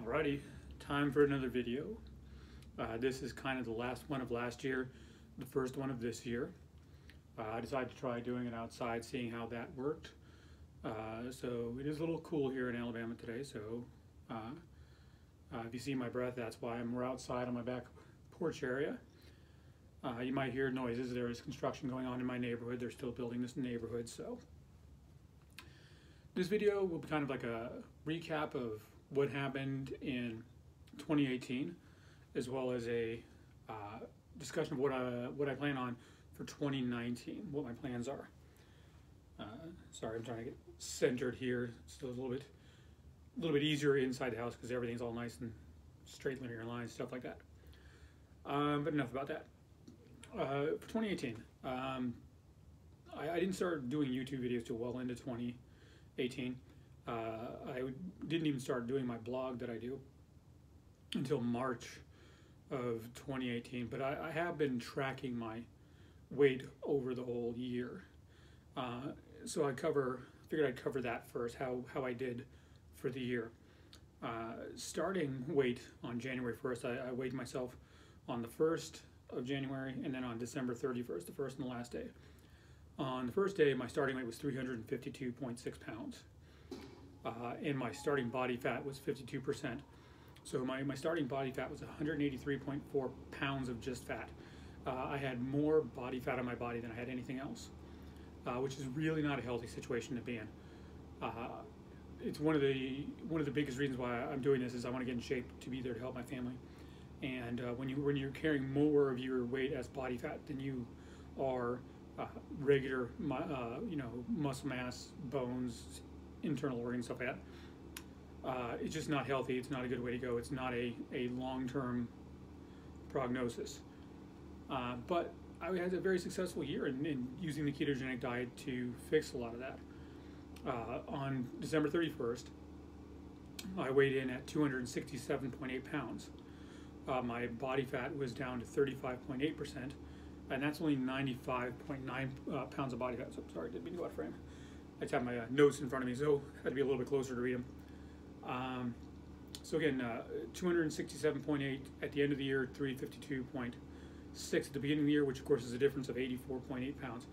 Alrighty, time for another video. This is kind of the last one of last year, the first one of this year. I decided to try doing it outside, seeing how that worked. So it is a little cool here in Alabama today, so if you see my breath, that's why we're outside on my back porch area. You might hear noises. There is construction going on in my neighborhood. They're still building this neighborhood, so this video will be kind of like a recap of what happened in 2018, as well as a discussion of what I plan on for 2019, what my plans are. Sorry, I'm trying to get centered here. It's a little bit easier inside the house because everything's all nice and straight linear lines, stuff like that. But enough about that. For 2018, I didn't start doing YouTube videos till well into 2018. I didn't even start doing my blog that I do until March of 2018, but I have been tracking my weight over the whole year. So I figured I'd cover that first, how I did for the year. Starting weight on January 1st, I weighed myself on the 1st of January and then on December 31st, the first and the last day. On the first day, my starting weight was 352.6 pounds. And my starting body fat was 52%. So my starting body fat was 183.4 pounds of just fat. I had more body fat on my body than I had anything else, which is really not a healthy situation to be in. It's one of the biggest reasons why I'm doing this is I want to get in shape to be there to help my family. And when you're carrying more of your weight as body fat than you are regular, muscle mass, bones, internal organs, stuff like that, it's just not healthy. It's not a good way to go. It's not a long-term prognosis. But I had a very successful year in using the ketogenic diet to fix a lot of that. On December 31st, I weighed in at 267.8 pounds. My body fat was down to 35.8%, and that's only 95.9 pounds of body fat. So sorry, didn't mean to go out of frame. I just have my notes in front of me, so I had to be a little bit closer to read them. So again, 267.8 at the end of the year, 352.6 at the beginning of the year, which of course is a difference of 84.8 pounds.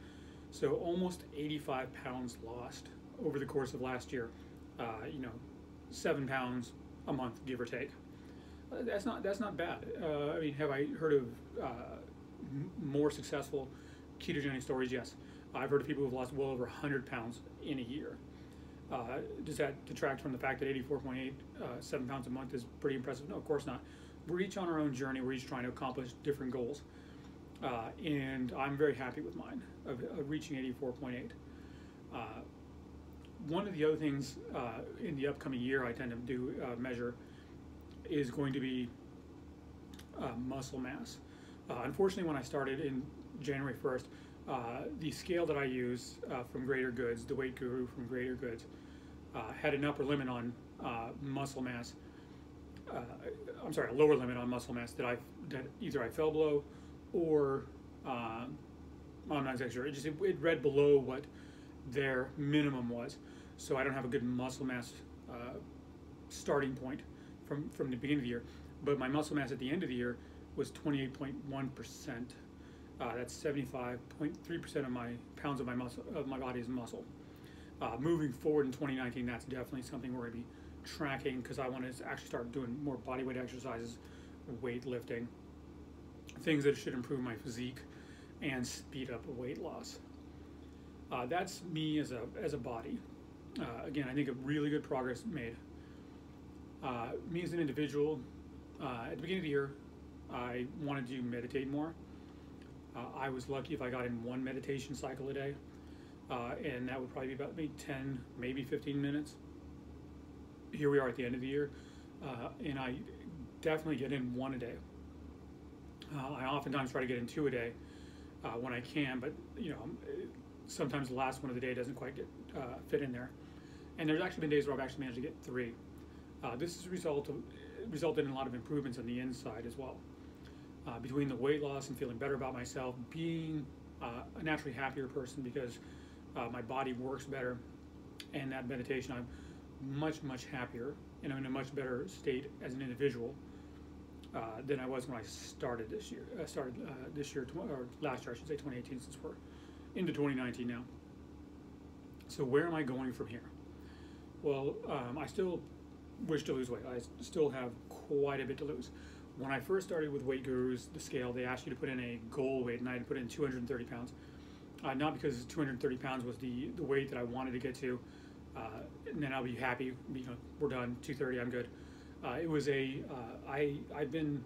So almost 85 pounds lost over the course of last year. 7 pounds a month, give or take. That's not bad. I mean, have I heard of more successful ketogenic stories? Yes. I've heard of people who've lost well over 100 pounds in a year. Does that detract from the fact that 84.8, 7 pounds a month is pretty impressive? No, of course not. We're each on our own journey. We're each trying to accomplish different goals. And I'm very happy with mine, of reaching 84.8. One of the other things in the upcoming year I tend to do measure is going to be muscle mass. Unfortunately, when I started in January 1st, the scale that I use from Greater Goods, the Weight Guru from Greater Goods, had an upper limit on muscle mass. I'm sorry, a lower limit on muscle mass that either I fell below or I'm not exactly sure. It read below what their minimum was, so I don't have a good muscle mass starting point from the beginning of the year. But my muscle mass at the end of the year was 28.1%. That's 75.3% of my pounds of my body is muscle. Moving forward in 2019, that's definitely something we're going to be tracking because I want to actually start doing more bodyweight exercises, weightlifting, things that should improve my physique and speed up weight loss. That's me as a body. Again, I think a really good progress made. Me as an individual, at the beginning of the year, I wanted to meditate more. I was lucky if I got in one meditation cycle a day, and that would probably be about maybe 10, maybe 15 minutes. Here we are at the end of the year, and I definitely get in one a day. I oftentimes try to get in 2 a day when I can, but sometimes the last one of the day doesn't quite fit in there. And there's actually been days where I've actually managed to get 3. This has resulted in a lot of improvements on the inside as well. Between the weight loss and feeling better about myself, being a naturally happier person because my body works better, and that meditation, I'm much happier, and I'm in a much better state as an individual than I was when I started this year. Or last year, I should say, 2018, since we're into 2019 now. So where am I going from here? Well, I still wish to lose weight. I still have quite a bit to lose. When I first started with Weight Gurus, the scale, they asked you to put in a goal weight, and I had to put in 230 pounds. Not because 230 pounds was the weight that I wanted to get to, and then I'll be happy, we're done, 230, I'm good. It was I've been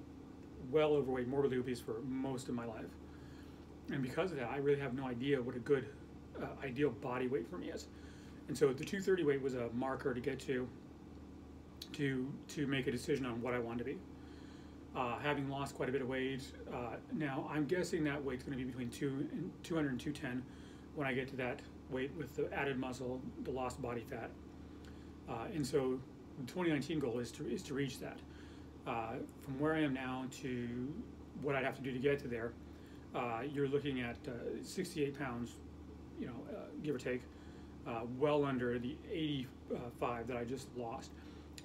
well overweight, morbidly obese for most of my life. And because of that, I really have no idea what a good ideal body weight for me is. And so the 230 weight was a marker to get to make a decision on what I wanted to be. Having lost quite a bit of weight, now I'm guessing that weight's going to be between 200 and 210 when I get to that weight with the added muscle, the lost body fat. And so the 2019 goal is to reach that. From where I am now to what I'd have to do to get to there, you're looking at 68 pounds, give or take, well under the 85 that I just lost.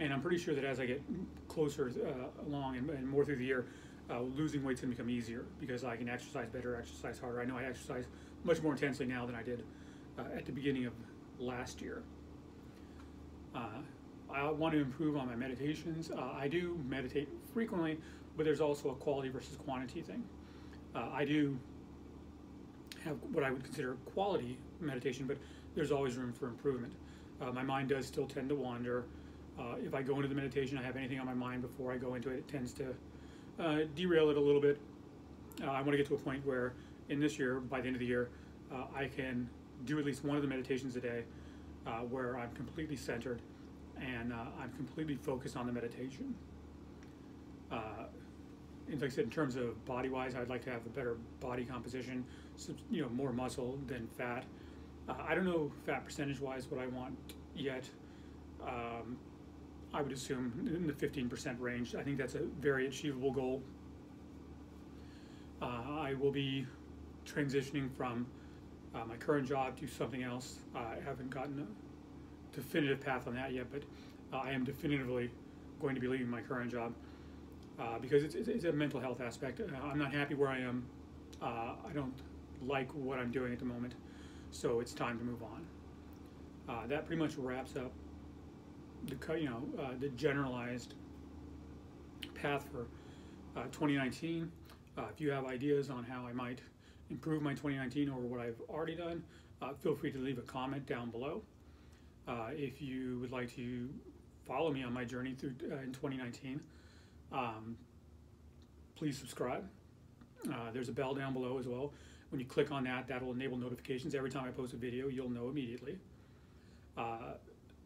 And I'm pretty sure that as I get closer along and more through the year, losing weight's going to become easier because I can exercise better, exercise harder. I know I exercise much more intensely now than I did at the beginning of last year. I want to improve on my meditations. I do meditate frequently, but there's also a quality versus quantity thing. I do have what I would consider quality meditation, but there's always room for improvement. My mind does still tend to wander. If I go into the meditation, I have anything on my mind before I go into it, it tends to derail it a little bit. I want to get to a point where in this year, by the end of the year, I can do at least one of the meditations a day where I'm completely centered and I'm completely focused on the meditation. And like I said, in terms of body-wise, I'd like to have a better body composition, so, more muscle than fat. I don't know fat percentage-wise what I want yet. I would assume in the 15% range. I think that's a very achievable goal. I will be transitioning from my current job to something else. I haven't gotten a definitive path on that yet, but I am definitively going to be leaving my current job because it's a mental health aspect. I'm not happy where I am. I don't like what I'm doing at the moment, so it's time to move on. That pretty much wraps up the generalized path for 2019. If you have ideas on how I might improve my 2019 over what I've already done, feel free to leave a comment down below. If you would like to follow me on my journey through in 2019, please subscribe. There's a bell down below as well. When you click on that, that'll enable notifications. Every time I post a video, you'll know immediately.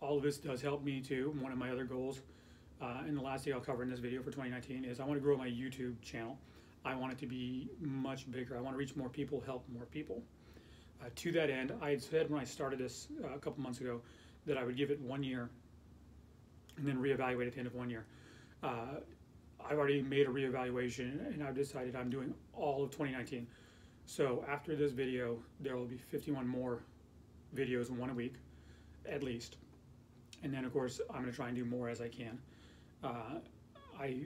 All of this does help me too. One of my other goals, and the last thing I'll cover in this video for 2019 is I want to grow my YouTube channel. I want it to be much bigger. I want to reach more people, help more people. To that end, I had said when I started this a couple months ago that I would give it 1 year and then reevaluate at the end of 1 year. I've already made a reevaluation and I've decided I'm doing all of 2019. So after this video, there will be 51 more videos, one a week, at least. And then, of course, I'm going to try and do more as I can. I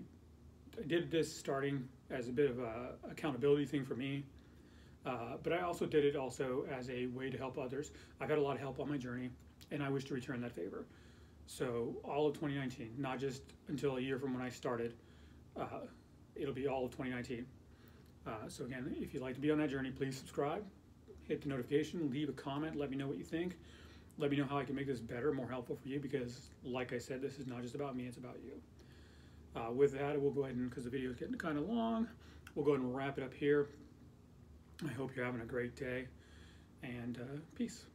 did this starting as a bit of a accountability thing for me, but I also did it also as a way to help others. I've had a lot of help on my journey, and I wish to return that favor. So all of 2019, not just until a year from when I started, it'll be all of 2019. So again, if you'd like to be on that journey, please subscribe, hit the notification, leave a comment, let me know what you think. Let me know how I can make this better, more helpful for you, because like I said, this is not just about me, it's about you. With that, we'll go ahead and, because the video is getting kind of long, we'll go ahead and wrap it up here. I hope you're having a great day, and peace.